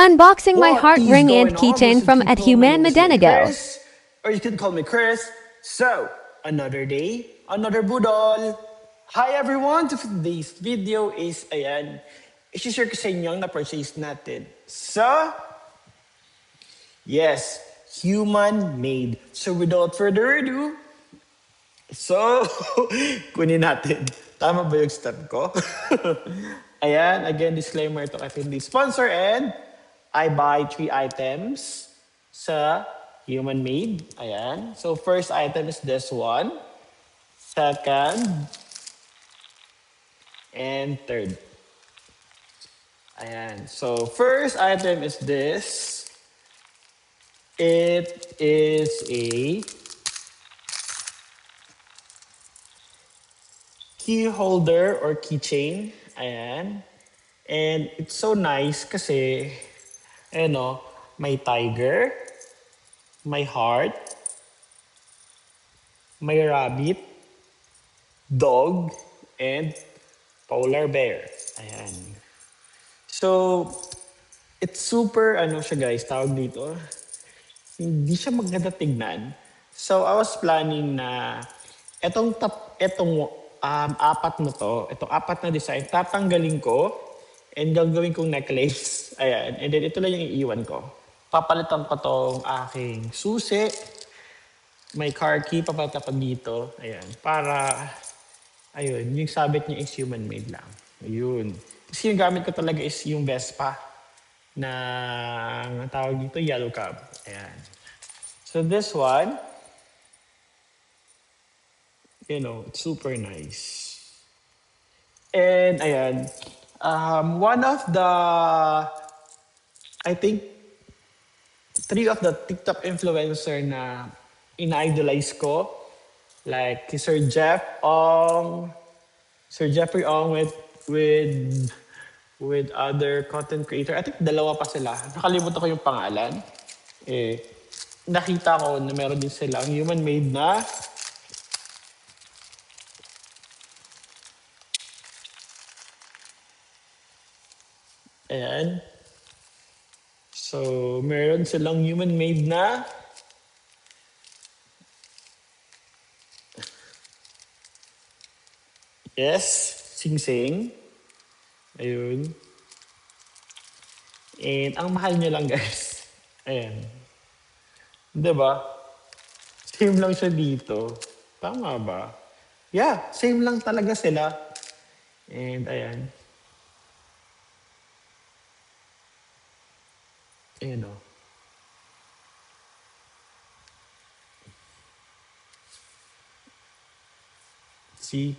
Unboxing my What heart is ring and going on? Those keychain who from keep at calling my Human name is Medenigo. Chris, or you can call me Chris. So, another day, another budol. Hi everyone! To today's video is, ayan, isi-share ko sa inyo ang na-purchase natin. So, yes, human-made. So without further ado, so, kunin natin. Tama ba yung step ko? Ayan, again, disclaimer to kasi hindi sponsor and I buy 3 items sa Human Made. Ayan. So, first item is this one. Second, and third. Ayan. So, first item is this. It is a key holder or keychain. Ayan. And it's so nice kasi, ano, may tiger, may heart, may rabbit, dog, and polar bear. Ayan. So, it's super, ano siya guys, tawag dito, hindi siya maganda tignan. So, I was planning na apat na to, itong apat na design, tatanggalin ko and gagawin kong necklace. Ayan. And then ito lang yung iiwan ko. Papalitan ko tong aking susi. May car key, papalitan ko dito. Ayan. Para, ayun, yung sabit niya is human made lang. Ayun. Kasi yung gamit ko talaga is yung Vespa na ang tawag dito, yellow cab. Ayan. So this one, you know, it's super nice. And ayan, one of the, I think, 3 of the TikTok influencer na ina-idolize ko, like Sir Jeff Ong, Sir Jeffrey Ong with other content creator. I think dalawa pa sila. Nakalimutan ko yung pangalan. Eh, nakita ko na meron din silang human-made na ayan. So, meron silang human-made na yes, sing-sing. Ayun. And ang mahal niya lang guys. Ayan. 'Di ba? Same lang siya dito. Tama ba? Yeah, same lang talaga sila. And ayan. Ayan o. See?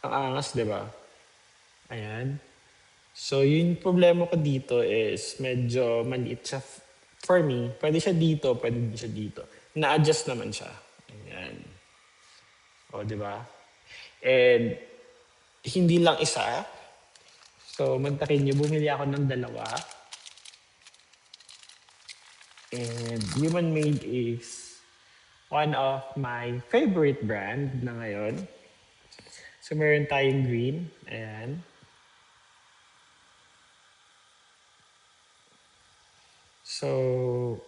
Ang angas, di ba? Ayan. So, yung problema ko dito is medyo maliit siya for me. Pwede siya dito, pwede din siya dito. Na-adjust naman siya. Ayan. O, di ba? And hindi lang isa. So, mantakin nyo, bumili ako ng dalawa. And Human Made is one of my favorite brand na ngayon. So, meron tayong green. Ayan. So,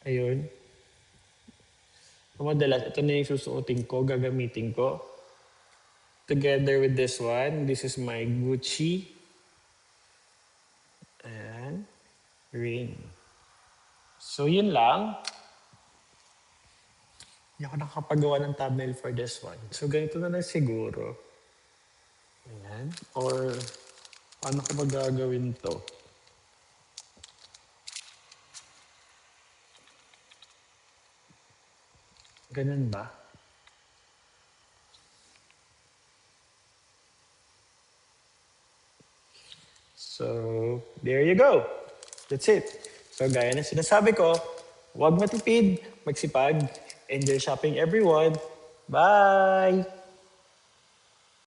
ayun. Madalas, ito na yung susuotin ko, gagamitin ko. Together with this one, this is my Gucci. Ayan. Ring. So, yun lang. Hindi ako nakapagawa ng thumbnail for this one. So, ganito na lang siguro. Ayan. Or, paano ko ba gagawin to? Ganun ba? So, there you go. That's it. So, gaya na sinasabi ko, huwag matipid, magsipag, enjoy shopping everyone. Bye!